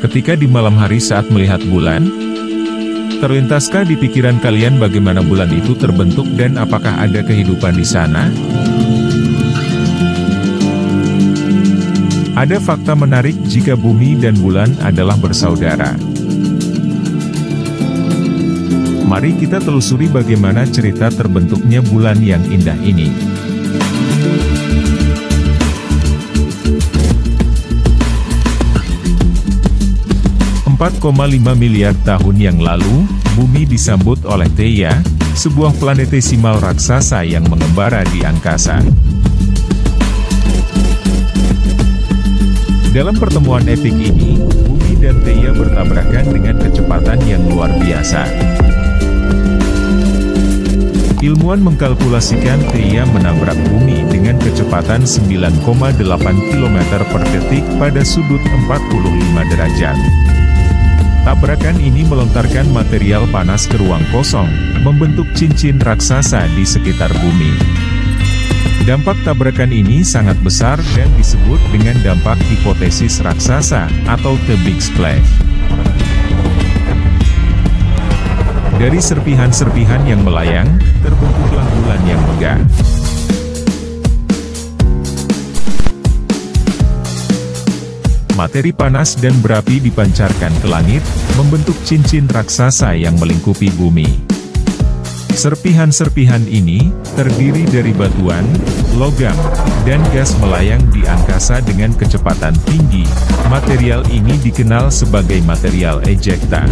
ketika di malam hari saat melihat bulan? Terlintaskah di pikiran kalian bagaimana bulan itu terbentuk dan apakah ada kehidupan di sana? Ada fakta menarik jika bumi dan bulan adalah bersaudara. Mari kita telusuri bagaimana cerita terbentuknya bulan yang indah ini. .5 miliar tahun yang lalu, bumi disambut oleh Theia, sebuah planetesimal raksasa yang mengembara di angkasa. Dalam pertemuan epik ini, bumi dan Theia bertabrakan dengan kecepatan yang luar biasa. Ilmuwan mengkalkulasikan Theia menabrak bumi dengan kecepatan 9,8 km per detik pada sudut 45 derajat. Tabrakan ini melontarkan material panas ke ruang kosong, membentuk cincin raksasa di sekitar bumi. Dampak tabrakan ini sangat besar dan disebut dengan dampak hipotesis raksasa, atau The Big Splash. Dari serpihan-serpihan yang melayang, terbentuklah bulan yang megah. Materi panas dan berapi dipancarkan ke langit, membentuk cincin raksasa yang melingkupi bumi. Serpihan-serpihan ini, terdiri dari batuan, logam, dan gas melayang di angkasa dengan kecepatan tinggi. Material ini dikenal sebagai material ejekta.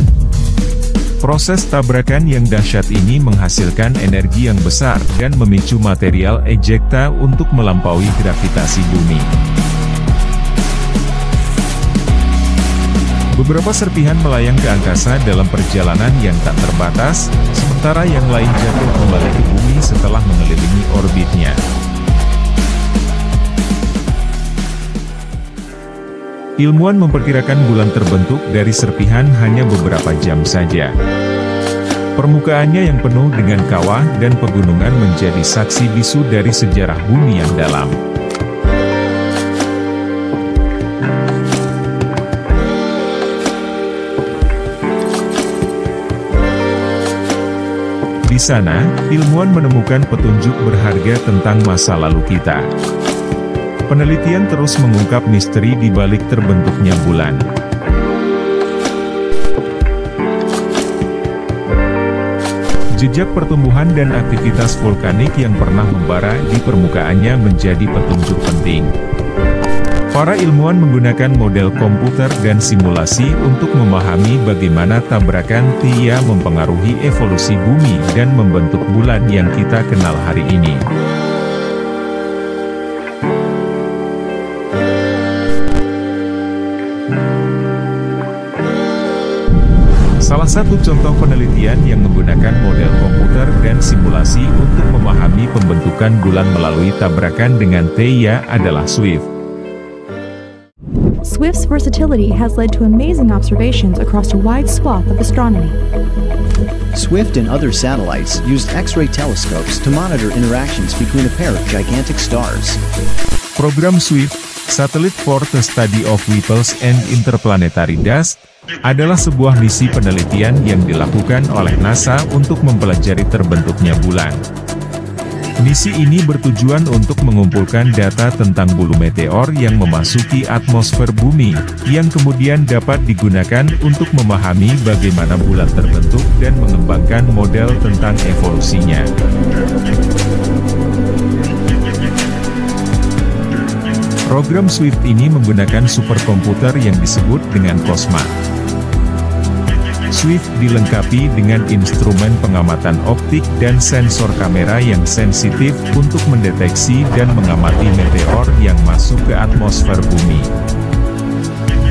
Proses tabrakan yang dahsyat ini menghasilkan energi yang besar dan memicu material ejekta untuk melampaui gravitasi bumi. Beberapa serpihan melayang ke angkasa dalam perjalanan yang tak terbatas, sementara yang lain jatuh kembali ke bumi setelah mengelilingi orbitnya. Ilmuwan memperkirakan bulan terbentuk dari serpihan hanya beberapa jam saja. Permukaannya yang penuh dengan kawah dan pegunungan menjadi saksi bisu dari sejarah bumi yang dalam. Di sana, ilmuwan menemukan petunjuk berharga tentang masa lalu kita. Penelitian terus mengungkap misteri di balik terbentuknya bulan. Jejak pertumbuhan dan aktivitas vulkanik yang pernah membara di permukaannya menjadi petunjuk penting. Para ilmuwan menggunakan model komputer dan simulasi untuk memahami bagaimana tabrakan Theia mempengaruhi evolusi bumi dan membentuk bulan yang kita kenal hari ini. Salah satu contoh penelitian yang menggunakan model komputer dan simulasi untuk memahami pembentukan bulan melalui tabrakan dengan Theia adalah Swift. Swift's versatility has led to amazing observations across a wide swath of astronomy. Swift and other satellites used X-ray telescopes to monitor interactions between a pair of gigantic stars. Program Swift, Satellite for the Study of Ripples and Interplanetary Dust, adalah sebuah misi penelitian yang dilakukan oleh NASA untuk mempelajari terbentuknya bulan. Misi ini bertujuan untuk mengumpulkan data tentang bulu meteor yang memasuki atmosfer bumi, yang kemudian dapat digunakan untuk memahami bagaimana bulan terbentuk dan mengembangkan model tentang evolusinya. Program Swift ini menggunakan superkomputer yang disebut dengan COSMA. Swift dilengkapi dengan instrumen pengamatan optik dan sensor kamera yang sensitif untuk mendeteksi dan mengamati meteor yang masuk ke atmosfer bumi.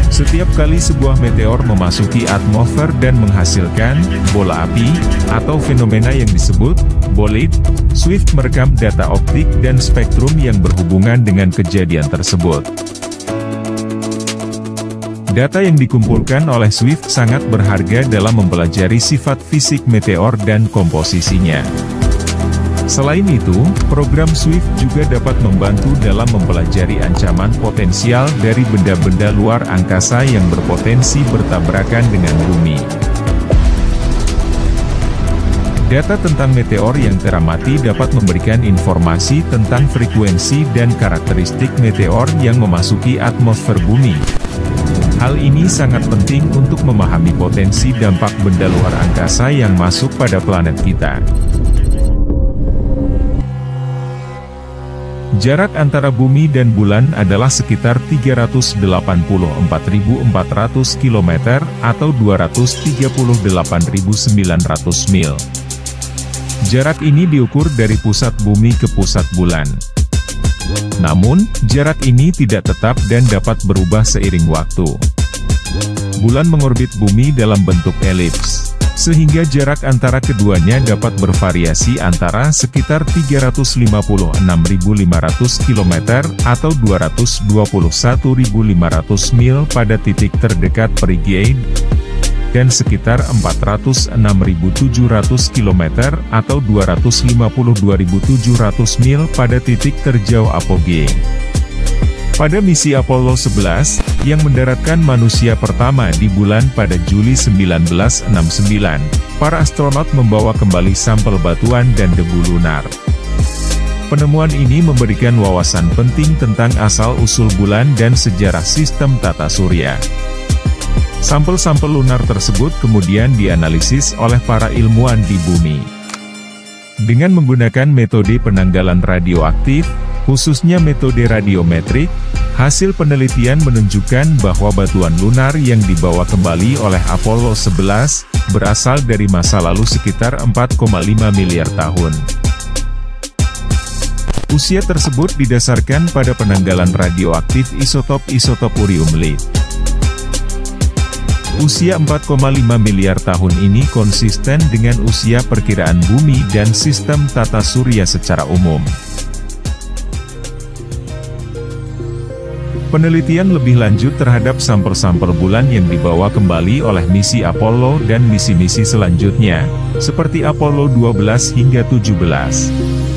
Setiap kali sebuah meteor memasuki atmosfer dan menghasilkan bola api, atau fenomena yang disebut bolide, Swift merekam data optik dan spektrum yang berhubungan dengan kejadian tersebut. Data yang dikumpulkan oleh Swift sangat berharga dalam mempelajari sifat fisik meteor dan komposisinya. Selain itu, program SWIFT juga dapat membantu dalam mempelajari ancaman potensial dari benda-benda luar angkasa yang berpotensi bertabrakan dengan bumi. Data tentang meteor yang teramati dapat memberikan informasi tentang frekuensi dan karakteristik meteor yang memasuki atmosfer bumi. Hal ini sangat penting untuk memahami potensi dampak benda luar angkasa yang masuk pada planet kita. Jarak antara bumi dan bulan adalah sekitar 384.400 km atau 238.900 mil. Jarak ini diukur dari pusat bumi ke pusat bulan. Namun, jarak ini tidak tetap dan dapat berubah seiring waktu. Bulan mengorbit bumi dalam bentuk elips, sehingga jarak antara keduanya dapat bervariasi antara sekitar 356.500 km atau 221.500 mil pada titik terdekat perigee dan sekitar 406.700 km atau 252.700 mil pada titik terjauh apogee. Pada misi Apollo 11, yang mendaratkan manusia pertama di bulan pada Juli 1969, para astronot membawa kembali sampel batuan dan debu lunar. Penemuan ini memberikan wawasan penting tentang asal-usul bulan dan sejarah sistem tata surya. Sampel-sampel lunar tersebut kemudian dianalisis oleh para ilmuwan di bumi. Dengan menggunakan metode penanggalan radioaktif, khususnya metode radiometrik, hasil penelitian menunjukkan bahwa batuan lunar yang dibawa kembali oleh Apollo 11, berasal dari masa lalu sekitar 4,5 miliar tahun. Usia tersebut didasarkan pada penanggalan radioaktif isotop urium-lead. Usia 4,5 miliar tahun ini konsisten dengan usia perkiraan bumi dan sistem tata surya secara umum. Penelitian lebih lanjut terhadap sampel-sampel bulan yang dibawa kembali oleh misi Apollo dan misi-misi selanjutnya, seperti Apollo 12 hingga 17.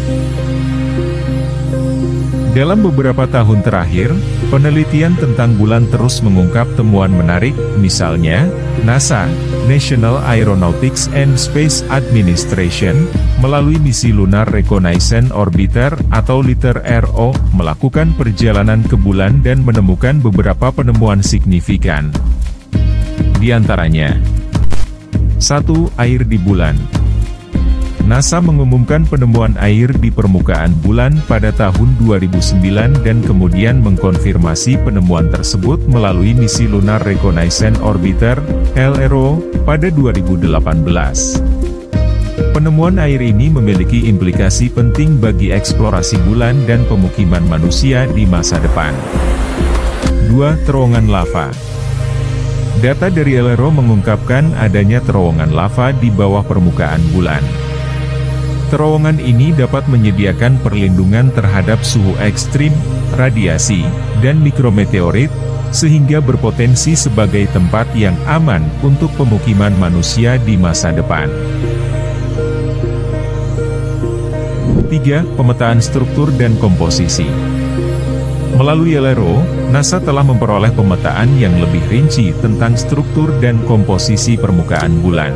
Dalam beberapa tahun terakhir, penelitian tentang bulan terus mengungkap temuan menarik, misalnya, NASA, National Aeronautics and Space Administration, melalui misi Lunar Reconnaissance Orbiter atau LITER-RO, melakukan perjalanan ke bulan dan menemukan beberapa penemuan signifikan. Di antaranya, 1. Air di bulan. NASA mengumumkan penemuan air di permukaan bulan pada tahun 2009 dan kemudian mengkonfirmasi penemuan tersebut melalui misi Lunar Reconnaissance Orbiter, LRO, pada 2018. Penemuan air ini memiliki implikasi penting bagi eksplorasi bulan dan pemukiman manusia di masa depan. 2. Terowongan lava. Data dari LRO mengungkapkan adanya terowongan lava di bawah permukaan bulan. Terowongan ini dapat menyediakan perlindungan terhadap suhu ekstrim, radiasi, dan mikrometeorit, sehingga berpotensi sebagai tempat yang aman untuk pemukiman manusia di masa depan. 3. Pemetaan struktur dan komposisi. Melalui LRO, NASA telah memperoleh pemetaan yang lebih rinci tentang struktur dan komposisi permukaan bulan.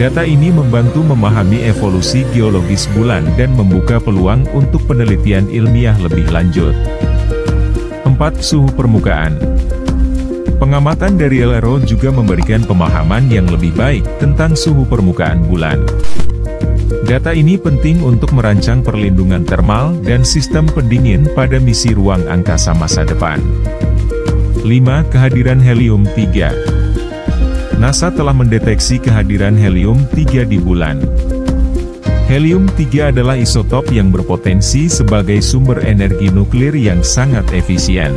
Data ini membantu memahami evolusi geologis bulan dan membuka peluang untuk penelitian ilmiah lebih lanjut. 4. Suhu permukaan. Pengamatan dari LRO juga memberikan pemahaman yang lebih baik tentang suhu permukaan bulan. Data ini penting untuk merancang perlindungan termal dan sistem pendingin pada misi ruang angkasa masa depan. 5. Kehadiran helium-3. NASA telah mendeteksi kehadiran helium-3 di bulan. Helium-3 adalah isotop yang berpotensi sebagai sumber energi nuklir yang sangat efisien.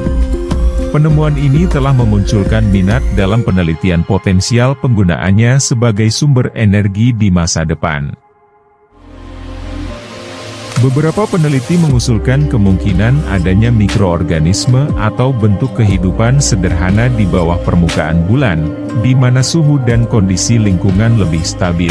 Penemuan ini telah memunculkan minat dalam penelitian potensial penggunaannya sebagai sumber energi di masa depan. Beberapa peneliti mengusulkan kemungkinan adanya mikroorganisme atau bentuk kehidupan sederhana di bawah permukaan bulan, di mana suhu dan kondisi lingkungan lebih stabil.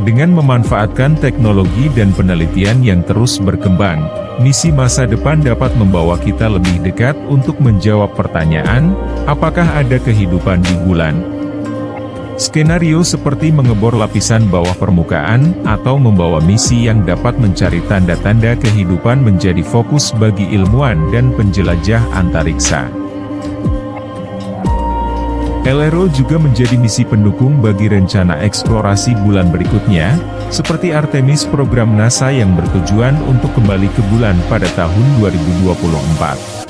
Dengan memanfaatkan teknologi dan penelitian yang terus berkembang, misi masa depan dapat membawa kita lebih dekat untuk menjawab pertanyaan, apakah ada kehidupan di bulan? Skenario seperti mengebor lapisan bawah permukaan, atau membawa misi yang dapat mencari tanda-tanda kehidupan menjadi fokus bagi ilmuwan dan penjelajah antariksa. LRO juga menjadi misi pendukung bagi rencana eksplorasi bulan berikutnya, seperti Artemis program NASA yang bertujuan untuk kembali ke bulan pada tahun 2024.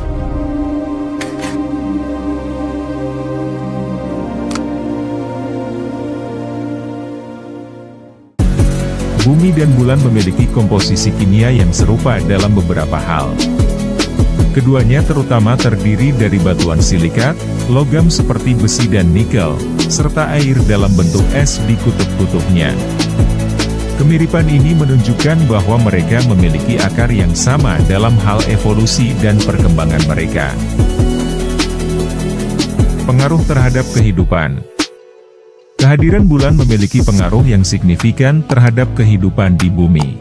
Bumi dan bulan memiliki komposisi kimia yang serupa dalam beberapa hal. Keduanya terutama terdiri dari batuan silikat, logam seperti besi dan nikel, serta air dalam bentuk es di kutub-kutubnya. Kemiripan ini menunjukkan bahwa mereka memiliki akar yang sama dalam hal evolusi dan perkembangan mereka. Pengaruh terhadap kehidupan. Kehadiran bulan memiliki pengaruh yang signifikan terhadap kehidupan di bumi.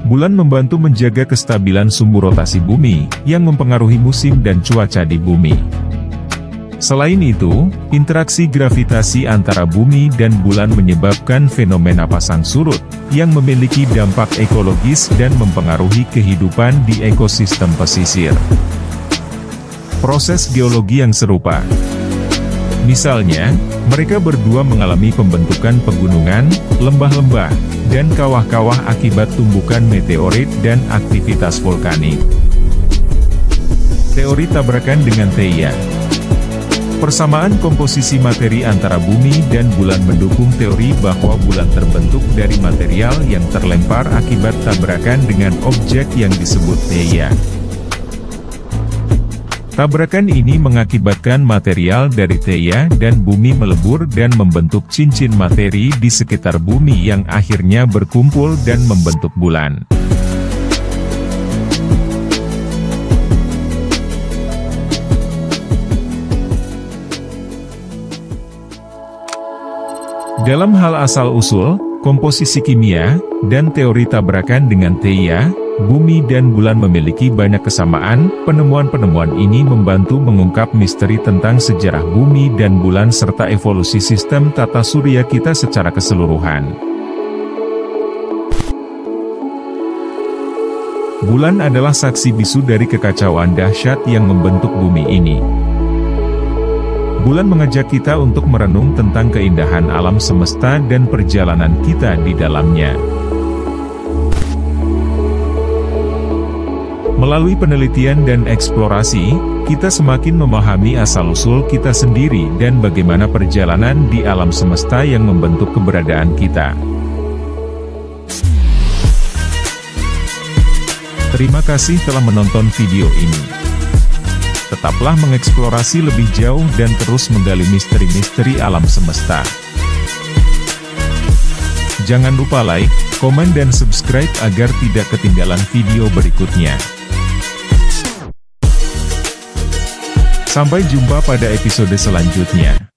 Bulan membantu menjaga kestabilan sumbu rotasi bumi, yang mempengaruhi musim dan cuaca di bumi. Selain itu, interaksi gravitasi antara bumi dan bulan menyebabkan fenomena pasang surut, yang memiliki dampak ekologis dan mempengaruhi kehidupan di ekosistem pesisir. Proses geologi yang serupa. Misalnya, mereka berdua mengalami pembentukan pegunungan, lembah-lembah, dan kawah-kawah akibat tumbukan meteorit dan aktivitas vulkanik. Teori tabrakan dengan Theia. Persamaan komposisi materi antara bumi dan bulan mendukung teori bahwa bulan terbentuk dari material yang terlempar akibat tabrakan dengan objek yang disebut Theia. Tabrakan ini mengakibatkan material dari Theia dan bumi melebur dan membentuk cincin materi di sekitar bumi yang akhirnya berkumpul dan membentuk bulan. Dalam hal asal-usul, komposisi kimia, dan teori tabrakan dengan Theia, bumi dan bulan memiliki banyak kesamaan. Penemuan-penemuan ini membantu mengungkap misteri tentang sejarah bumi dan bulan serta evolusi sistem tata surya kita secara keseluruhan. Bulan adalah saksi bisu dari kekacauan dahsyat yang membentuk bumi ini. Bulan mengajak kita untuk merenung tentang keindahan alam semesta dan perjalanan kita di dalamnya. Melalui penelitian dan eksplorasi, kita semakin memahami asal-usul kita sendiri dan bagaimana perjalanan di alam semesta yang membentuk keberadaan kita. Terima kasih telah menonton video ini. Tetaplah mengeksplorasi lebih jauh dan terus menggali misteri-misteri alam semesta. Jangan lupa like, komen dan subscribe agar tidak ketinggalan video berikutnya. Sampai jumpa pada episode selanjutnya.